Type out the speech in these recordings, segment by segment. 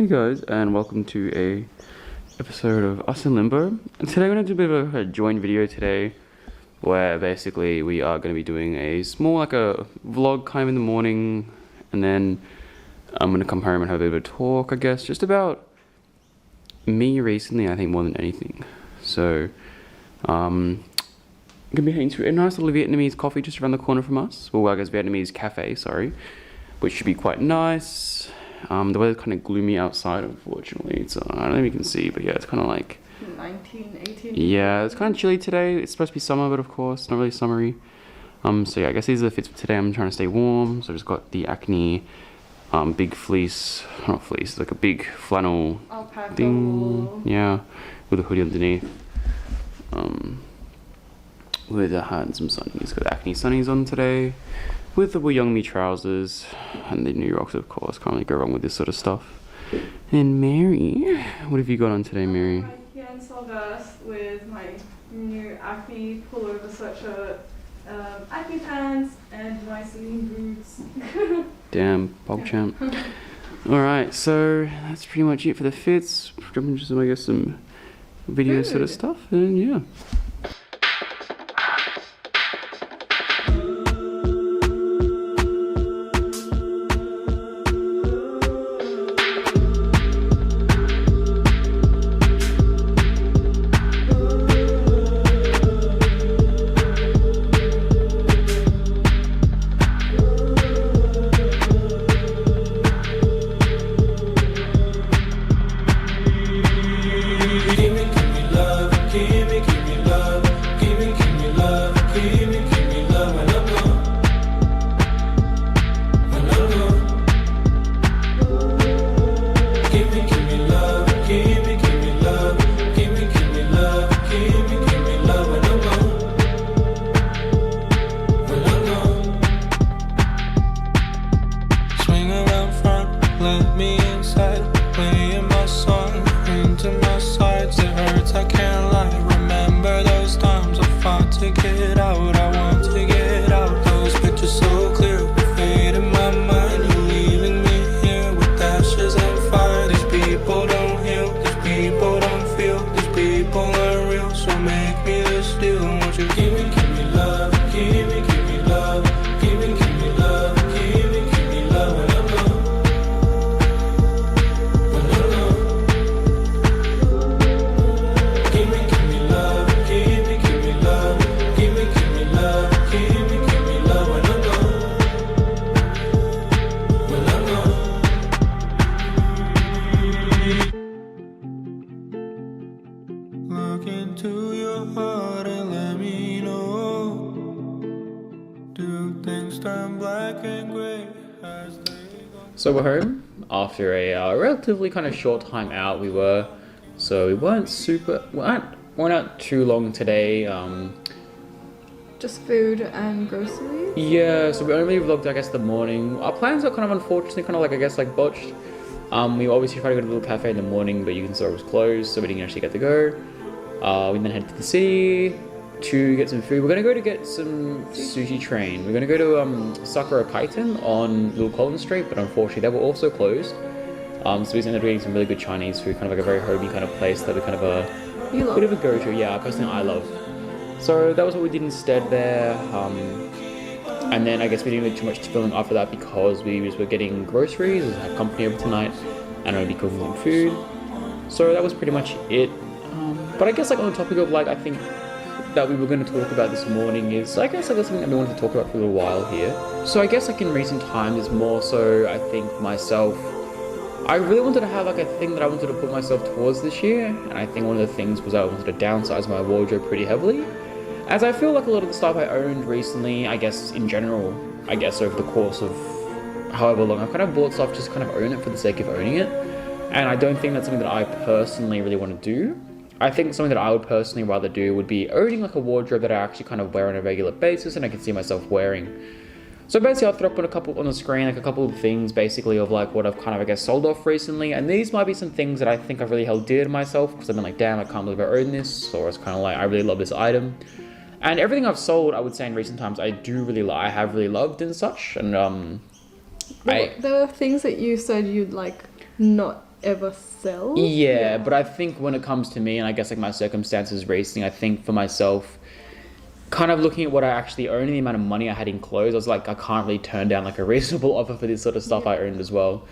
Hey guys, and welcome to a episode of Us in Limbo. And today we're going to do a bit of a joint video today, where basically we are going to be doing a small, like a vlog kind of in the morning, and then I'm going to come home and have a bit of a talk, I guess, just about me recently, I think more than anything. So, I'm going to be heading to a nice little Vietnamese coffee just around the corner from us. Well, I guess Vietnamese cafe, sorry, which should be quite nice. The weather's kind of gloomy outside, unfortunately. It's, I don't know if you can see, but yeah, it's kind of like 19, 18. Yeah, it's kind of chilly today. It's supposed to be summer, but of course, not really summery. So yeah, I guess these are the fits for today. I'm trying to stay warm. So I've just got the Acne, big fleece, not fleece, it's like a big flannel Alpaca thing. wool. Yeah, with a hoodie underneath. With a hat and some sunnies. Got the Acne sunnies on today. With the Youngme trousers and the New Rocks, of course. Can't really go wrong with this sort of stuff. And Mary, what have you got on today, Mary? My Cancel vest with my new Acne pullover sweatshirt, Acne pants, and my Celine boots. Damn, PogChamp. Alright, so that's pretty much it for the fits. Jump into some, I guess, some video sort of stuff, and yeah. Let me inside, playing my song into my sides. It hurts, I can't lie. Remember those times I fought to get out. I want to get out. Those pictures so clear, fade in my mind. You're leaving me here with ashes and fire. These people don't heal, these people don't feel, these people aren't real. So make me this deal. Won't you give me love, give me love, give me love, give me love when I'm gone. Look into your heart and let me know. Do things turn black and gray as they go? So we're home after a relatively kind of short time out. We weren't out too long today. Just food and groceries. Yeah, so we only really vlogged, I guess, the morning. Our plans are kind of unfortunately kind of like, I guess, like botched. We obviously tried to go to the little cafe in the morning, but you can saw it was closed, so we didn't actually get to go. We then headed to the city to get some food. We're gonna go to get some sushi train. We're gonna go to Sakura Kaiten on Little Collins Street, but unfortunately they were also closed. So we ended up getting some really good Chinese food, kind of like a very homey kind of place that we kind of You love. bit of a go-to. Yeah, personally I love. So that was what we did instead there. And then I guess we didn't do too much filming after that because we were getting groceries, we had company over tonight, and I'll be cooking some food. So that was pretty much it. But I guess like on the topic of like I think that we were going to talk about this morning is I guess like that's something that we wanted to talk about for a little while here. So I guess like in recent times is more so I think myself, I really wanted to have like a thing that I wanted to put myself towards this year, and I think one of the things was I wanted to downsize my wardrobe pretty heavily. As I feel like a lot of the stuff I owned recently, I guess in general, I guess over the course of however long, I've kind of bought stuff just to kind of own it for the sake of owning it. And I don't think that's something that I personally really want to do. I think something that I would personally rather do would be owning like a wardrobe that I actually kind of wear on a regular basis and I can see myself wearing. So basically I'll throw up on the screen like a couple of things basically of like what I've kind of I guess sold off recently, and these might be some things that I think I've really held dear to myself because I've been like, damn, I can't believe I own this, or it's kind of like I really love this item. And everything I've sold, I would say in recent times, I have really loved and such. And There were things that you said you'd like not ever sell. Yeah, but I think when it comes to me, and I guess like my circumstances recently, I think for myself, kind of looking at what I actually own and the amount of money I had in clothes, I was like, I can't really turn down like a reasonable offer for this sort of stuff I owned as well.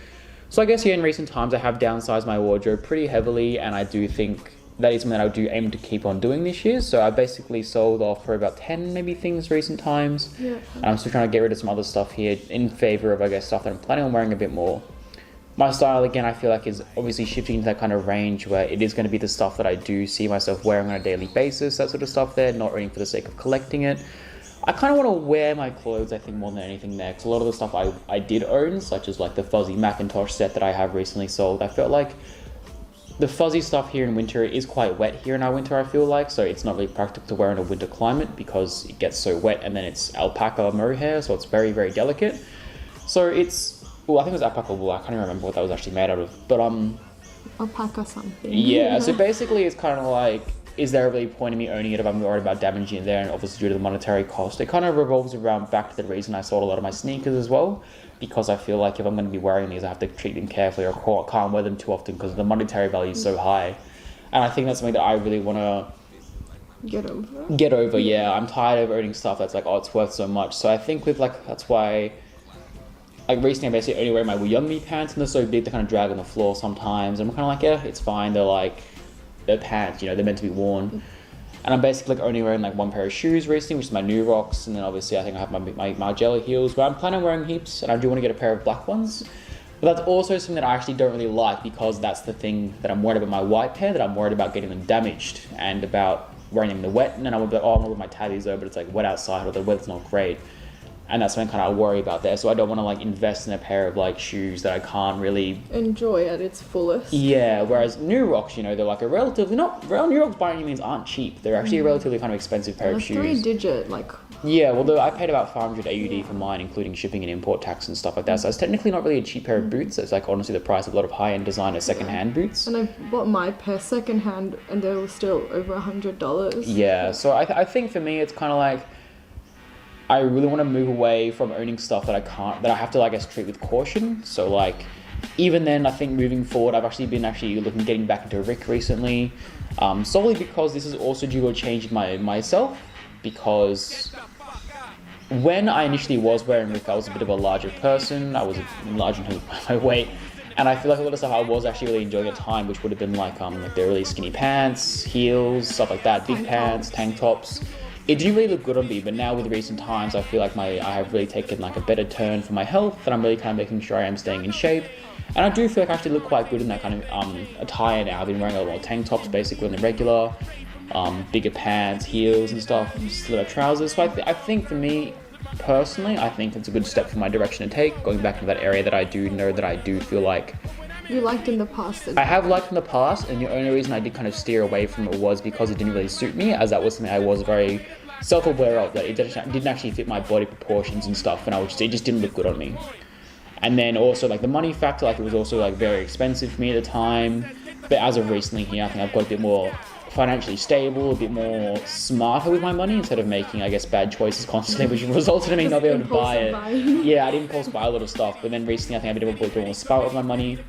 So I guess in recent times I have downsized my wardrobe pretty heavily, and I do think that is something that I do aim to keep on doing this year. So I basically sold off for about 10 maybe things recent times. Yeah. And I'm still trying to get rid of some other stuff here in favor of, I guess, stuff that I'm planning on wearing a bit more. My style, again, I feel like is obviously shifting into that kind of range where it is going to be the stuff that I do see myself wearing on a daily basis, that sort of stuff there, not only for the sake of collecting it. I kind of want to wear my clothes, I think, more than anything there, because a lot of the stuff I did own, such as like the fuzzy Macintosh set that I have recently sold, I felt like the fuzzy stuff here in winter is quite wet here in our winter, I feel like, so it's not really practical to wear in a winter climate because it gets so wet, and then it's alpaca mohair, so it's very, very delicate. So it's, well, I think it was alpaca wool, I can't even remember what that was actually made out of, but Alpaca something. yeah, so basically it's kind of like, is there really a point in me owning it if I'm worried about damaging it there, and obviously due to the monetary cost? It kind of revolves around back to the reason I sold a lot of my sneakers as well, because I feel like if I'm going to be wearing these, I have to treat them carefully, or can't wear them too often because the monetary value is so high. And I think that's something that I really want to get over. Yeah, I'm tired of owning stuff that's like, oh, it's worth so much. So I think with like, that's why, like recently I basically only wear my young me pants, and they're so big they kind of drag on the floor sometimes, and I'm kind of like, yeah, it's fine, they're pants, you know, they're meant to be worn. And I'm basically like only wearing like one pair of shoes recently, which is my new rocks, and then obviously I think I have my jelly heels, but I'm planning on wearing heaps, and I do want to get a pair of black ones. But that's also something that I actually don't really like, because that's the thing that I'm worried about my white pair, that I'm worried about getting them damaged and about wearing them in the wet, and then I would be like, oh, I'm gonna wear my tabbies though, but it's like wet outside or the weather's not great. And that's something kind of I worry about there. So I don't want to like invest in a pair of like shoes that I can't really enjoy at its fullest. Yeah, whereas new rocks, you know, they're like a relatively, new rocks by any means aren't cheap. They're actually a relatively kind of expensive pair of shoes. 3-digit, like. Yeah, well, I paid about 500 AUD for mine, including shipping and import tax and stuff like that. So it's technically not really a cheap pair of boots. It's like honestly the price of a lot of high-end designer second-hand boots. And I bought my pair second-hand, and they were still over $100. Yeah, so I think for me it's kind of like, I really want to move away from owning stuff that I have to, I guess, treat with caution. So like, even then, I think moving forward, I've actually been getting back into Rick recently, solely because this is also due to a change in myself, because when I initially was wearing Rick, I was a bit of a larger person. I was large in terms of my weight, and I feel like a lot of stuff I was actually really enjoying at the time, which would have been like the really skinny pants, heels, stuff like that, big pants, tank tops. It didn't really look good on me, but now with recent times, I feel like I have really taken like a better turn for my health, and I'm really kind of making sure I am staying in shape. And I do feel like I actually look quite good in that kind of attire now. I've been wearing a lot more tank tops basically on the regular, bigger pants, heels and stuff, slimmer trousers. So I think for me, personally, I think it's a good step for my direction to take, going back into that area that I do know that I do feel like you liked in the past. I have liked in the past, and the only reason I did kind of steer away from it was because it didn't really suit me, as that was something I was very self-aware of, that it didn't actually fit my body proportions and stuff, and it just didn't look good on me. And then also like the money factor, like it was also like very expensive for me at the time, but as of recently here, I think I've got a bit more financially stable, a bit more smarter with my money, instead of making, I guess, bad choices constantly, which resulted in me not being able to buy it. Yeah, I did impulse buy a lot of stuff, but then recently I think I've been able to be more smart with my money.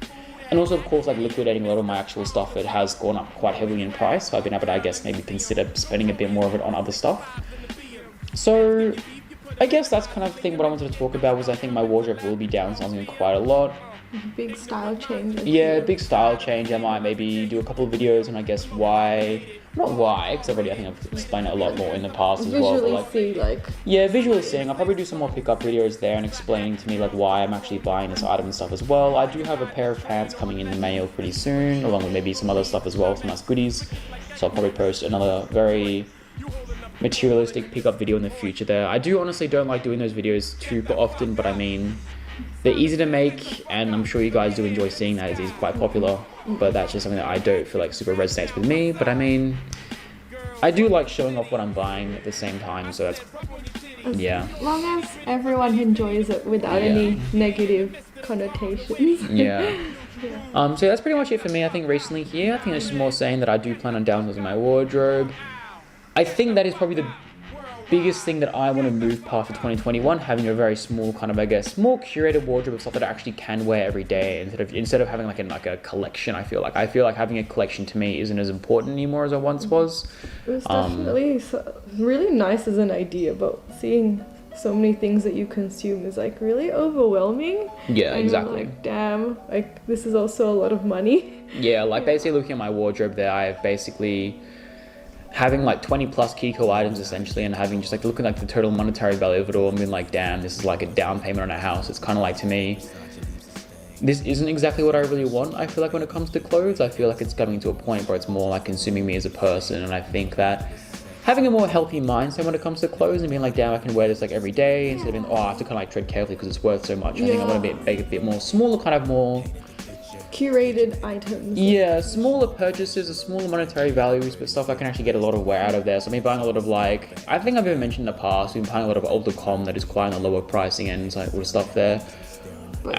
And also, of course, like liquidating a lot of my actual stuff, it has gone up quite heavily in price. So I've been able to, I guess, maybe consider spending a bit more of it on other stuff. So I guess that's kind of the thing what I wanted to talk about, was I think my wardrobe will be downsizing quite a lot. Big style change. Yeah, big style change. I might maybe do a couple of videos on, I guess, why, not why, because I think I've explained it a lot more in the past as well. Visually seeing. I'll probably do some more pickup videos there and explaining to me like why I'm actually buying this item and stuff as well. I do have a pair of pants coming in the mail pretty soon, along with maybe some other stuff as well, some nice goodies. So I'll probably post another very materialistic pickup video in the future there. I do honestly don't like doing those videos too often, but I mean, they're easy to make, and I'm sure you guys do enjoy seeing that. It's quite popular, but that's just something that I don't feel like super resonates with me. But I mean, I do like showing off what I'm buying at the same time, so that's, yeah. As long as everyone enjoys it without any negative connotations. Yeah. So that's pretty much it for me. I think recently here, I think it's just more saying that I do plan on downsizing my wardrobe. I think that is probably biggest thing that I want to move past for 2021, having a very small kind of, I guess, more curated wardrobe of stuff that I actually can wear every day instead of having like a collection. I feel like having a collection to me isn't as important anymore as it once was. It was definitely really nice as an idea, but seeing so many things that you consume is like really overwhelming. Yeah, and exactly. You're like, damn, like this is also a lot of money. Yeah, like basically looking at my wardrobe there, I have basically having like 20 plus Kiko items essentially, and having just like looking like the total monetary value of it all and being like, damn, this is like a down payment on a house. It's kind of like, to me, this isn't exactly what I really want. I feel like when it comes to clothes, I feel like it's coming to a point where it's more like consuming me as a person. And I think that having a more healthy mindset when it comes to clothes and being like, damn, I can wear this like every day instead of being, oh, I have to kind of like tread carefully because it's worth so much. I think I want to be a bit more smaller, kind of more curated items. Yeah, smaller purchases, smaller monetary values, but stuff I can actually get a lot of wear out of there. So I've been buying a lot of like, I think I've even mentioned in the past, we've been buying a lot of older com that is quite on the lower pricing ends, like all the stuff there. But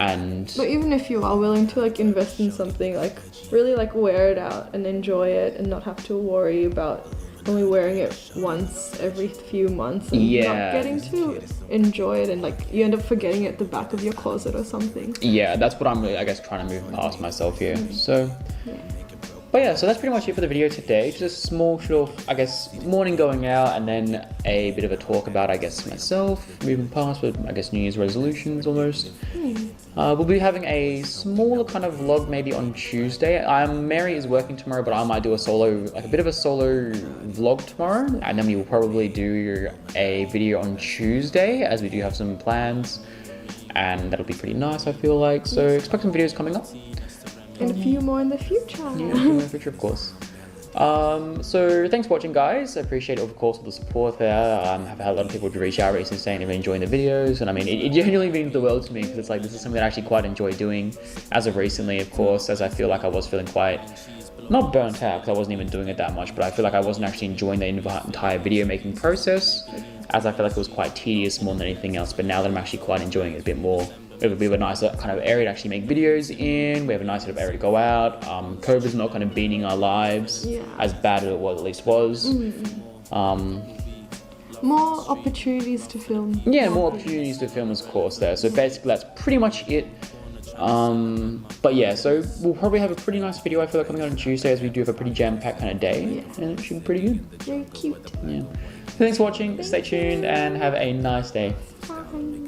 even if you are willing to like invest in something, like really like wear it out and enjoy it and not have to worry about only wearing it once every few months and not getting to enjoy it, and like you end up forgetting it at the back of your closet or something. Yeah, that's what I'm really, I guess, trying to move past myself here. So, but yeah, so that's pretty much it for the video today. Just a small sort of, I guess, morning going out, and then a bit of a talk about, I guess, myself, moving past with, I guess, New Year's resolutions almost. We'll be having a smaller kind of vlog maybe on Tuesday. Mary is working tomorrow, but I might do a bit of a solo vlog tomorrow, and then we will probably do a video on Tuesday, as we do have some plans, and that'll be pretty nice, I feel like. So expect some videos coming up. And a few more in the future. Yeah, a few more in the future, of course. So thanks for watching, guys. I appreciate, of course, all the support there. I've had a lot of people reach out recently saying they've been enjoying the videos, and I mean, it genuinely means the world to me, because it's like, this is something that I actually quite enjoy doing as of recently, of course, as I feel like I was feeling quite, not burnt out, because I wasn't even doing it that much, but I feel like I wasn't actually enjoying the entire video making process, as I feel like it was quite tedious more than anything else. But now that I'm actually quite enjoying it a bit more, we have a nicer kind of area to actually make videos in. We have a nice sort of area to go out. COVID's not kind of beating our lives as bad as it was, at least was. More opportunities to film. Yeah, more opportunities to film, of course, there. So basically, that's pretty much it. But yeah, so we'll probably have a pretty nice video, I feel like, coming out on Tuesday, as we do have a pretty jam-packed kind of day. And it should be pretty good. Very cute. Yeah. So thanks for watching. Stay tuned and have a nice day. Bye.